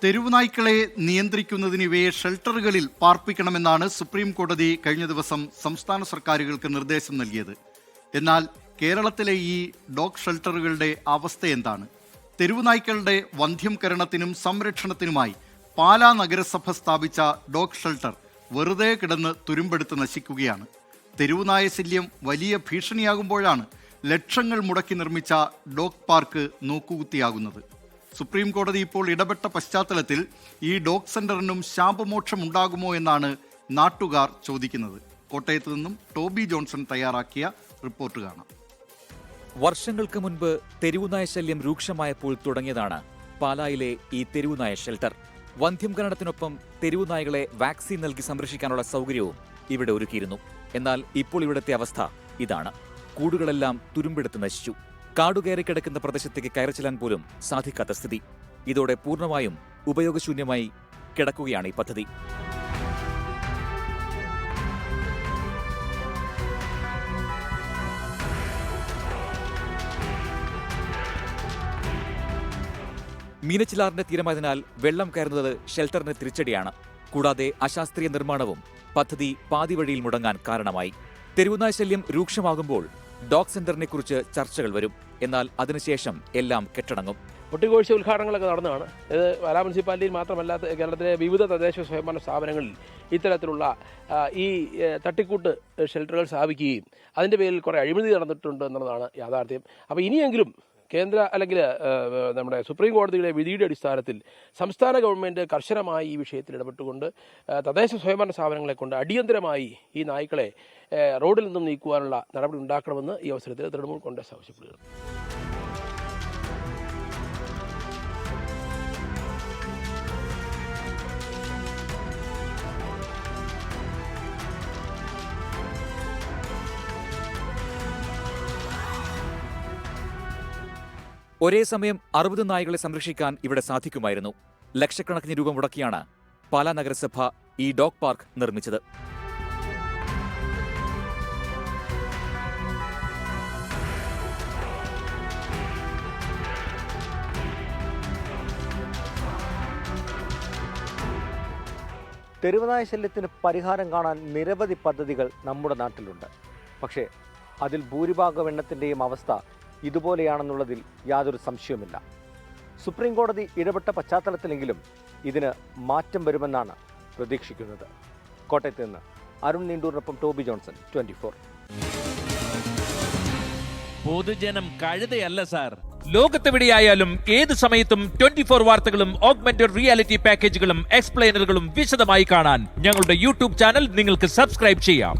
തെരുവുനായ്ക്കളെ നിയന്ത്രിക്കുന്നതിന് ഇവയെ ഷെൽട്ടറുകളിൽ പാർപ്പിക്കണമെന്നാണ് സുപ്രീം കോടതി കഴിഞ്ഞ ദിവസം സംസ്ഥാന സർക്കാരുകൾക്ക് നിർദ്ദേശം നൽകിയത്. എന്നാൽ കേരളത്തിലെ ഈ ഡോഗ് ഷെൽട്ടറുകളുടെ അവസ്ഥ എന്താണ്? തെരുവുനായ്ക്കളുടെ വന്ധ്യംകരണത്തിനും സംരക്ഷണത്തിനുമായി പാലാ നഗരസഭ സ്ഥാപിച്ച ഡോഗ് ഷെൽട്ടർ വെറുതെ കിടന്ന് തുരുമ്പെടുത്ത് നശിക്കുകയാണ്. തെരുവുനായ ശല്യം വലിയ ഭീഷണിയാകുമ്പോഴാണ് ലക്ഷങ്ങൾ മുടക്കി നിർമ്മിച്ച ഡോഗ് പാർക്ക് നോക്കുകുത്തിയാകുന്നത്. സുപ്രീം കോടതി ഇപ്പോൾ ഇടപെട്ട പശ്ചാത്തലത്തിൽ ഈ ഡോഗ് സെന്ററിനും ശാപമോക്ഷം ഉണ്ടാകുമോ എന്നാണ് നാട്ടുകാർ ചോദിക്കുന്നത്. കോട്ടയത്ത് നിന്നും ടോബി ജോൺസൺ തയ്യാറാക്കിയ റിപ്പോർട്ട് കാണാം. വർഷങ്ങൾക്ക് മുൻപ് തെരുവുനായ ശല്യം രൂക്ഷമായപ്പോൾ തുടങ്ങിയതാണ് പാലായിലെ ഈ തെരുവുനായ ഷെൽട്ടർ. വന്ധ്യംകരണത്തിനൊപ്പം തെരുവുനായകളെ വാക്സിൻ നൽകി സംരക്ഷിക്കാനുള്ള സൗകര്യവും ഇവിടെ ഒരുക്കിയിരുന്നു. എന്നാൽ ഇപ്പോൾ ഇവിടുത്തെ അവസ്ഥ ഇതാണ്. കൂടുകളെല്ലാം തുരുമ്പെടുത്ത് നശിച്ചു. കാടുകയറി കിടക്കുന്ന പ്രദേശത്തേക്ക് കയറിച്ചെല്ലാൻ പോലും സാധിക്കാത്ത സ്ഥിതി. ഇതോടെ പൂർണ്ണമായും ഉപയോഗശൂന്യമായി കിടക്കുകയാണ് ഈ പദ്ധതി. മീനച്ചിലാറിന്റെ തീരമായതിനാൽ വെള്ളം കയറുന്നത് ഷെൽട്ടറിന് തിരിച്ചടിയാണ്. കൂടാതെ അശാസ്ത്രീയ നിർമ്മാണവും പദ്ധതി പാതിവഴിയിൽ മുടങ്ങാൻ കാരണമായി. തെരുവുനായ ശല്യം രൂക്ഷമാകുമ്പോൾ ഡോഗ് സെന്ററിനെ കുറിച്ച് ചർച്ചകൾ വരും. എന്നാൽ അതിനുശേഷം എല്ലാം കെട്ടടങ്ങും. ഒട്ടിക്കോഴ്ച ഉദ്ഘാടനങ്ങളൊക്കെ നടന്നതാണ്. ഇത് പാലാ മുനിസിപ്പാലിറ്റിയിൽ മാത്രമല്ലാത്ത കേരളത്തിലെ വിവിധ തദ്ദേശ സ്വയംഭരണ സ്ഥാപനങ്ങളിൽ ഇത്തരത്തിലുള്ള ഈ തട്ടിക്കൂട്ട് ഷെൽട്ടറുകൾ സ്ഥാപിക്കുകയും അതിൻ്റെ പേരിൽ കുറേ അഴിമതി നടന്നിട്ടുണ്ട് എന്നുള്ളതാണ് യാഥാർത്ഥ്യം. അപ്പോൾ ഇനിയെങ്കിലും കേന്ദ്ര അല്ലെങ്കിൽ നമ്മുടെ സുപ്രീം കോടതിയുടെ വിധിയുടെ അടിസ്ഥാനത്തിൽ സംസ്ഥാന ഗവൺമെൻറ് കർശനമായി ഈ വിഷയത്തിൽ ഇടപെട്ടുകൊണ്ട് തദ്ദേശ സ്വയംഭരണ സ്ഥാപനങ്ങളെ കൊണ്ട് അടിയന്തരമായി ഈ നായ്ക്കളെ റോഡിൽ നിന്നും നീക്കുവാനുള്ള നടപടി ഉണ്ടാക്കണമെന്ന് ഈ അവസരത്തിൽ തൃണമൂൽ കോൺഗ്രസ് ആവശ്യപ്പെടുകയാണ്. ഒരേ സമയം 60 നായകളെ സംരക്ഷിക്കാൻ ഇവിടെ സാധിക്കുമായിരുന്നു. ലക്ഷക്കണക്കിന് രൂപ മുടക്കിയാണ് പാലാ നഗരസഭ ഈ ഡോഗ് പാർക്ക് നിർമ്മിച്ചത്. തെരുവുനായ ശല്യത്തിന് പരിഹാരം കാണാൻ നിരവധി പദ്ധതികൾ നമ്മുടെ നാട്ടിലുണ്ട്. പക്ഷേ അതിൽ ഭൂരിഭാഗം എണ്ണത്തിൻ്റെയും അവസ്ഥ ഇതുപോലെയാണെന്നുള്ളതിൽ യാതൊരു സംശയവുമില്ല. സുപ്രീം കോടതി ഇടപെട്ട പശ്ചാത്തലത്തിലെങ്കിലും ഇതിന് മാറ്റം വരുമെന്നാണ് പ്രതീക്ഷിക്കുന്നത്. കോട്ടയത്ത് നിന്ന് അരുൺ നീണ്ടൂരിനൊപ്പം ടോബി ജോൺസൺ, 24. പൊതുജനം കഴുതയല്ല സാർ. ലോകത്തെവിടെയായാലും ഏത് സമയത്തും 24 വാർത്തകളും ഓഗ്മെന്റഡ് റിയാലിറ്റി പാക്കേജുകളും എക്സ്പ്ലെയിനറുകളും വിശദമായി കാണാൻ ഞങ്ങളുടെ യൂട്യൂബ് ചാനൽ നിങ്ങൾക്ക് സബ്സ്ക്രൈബ് ചെയ്യാം.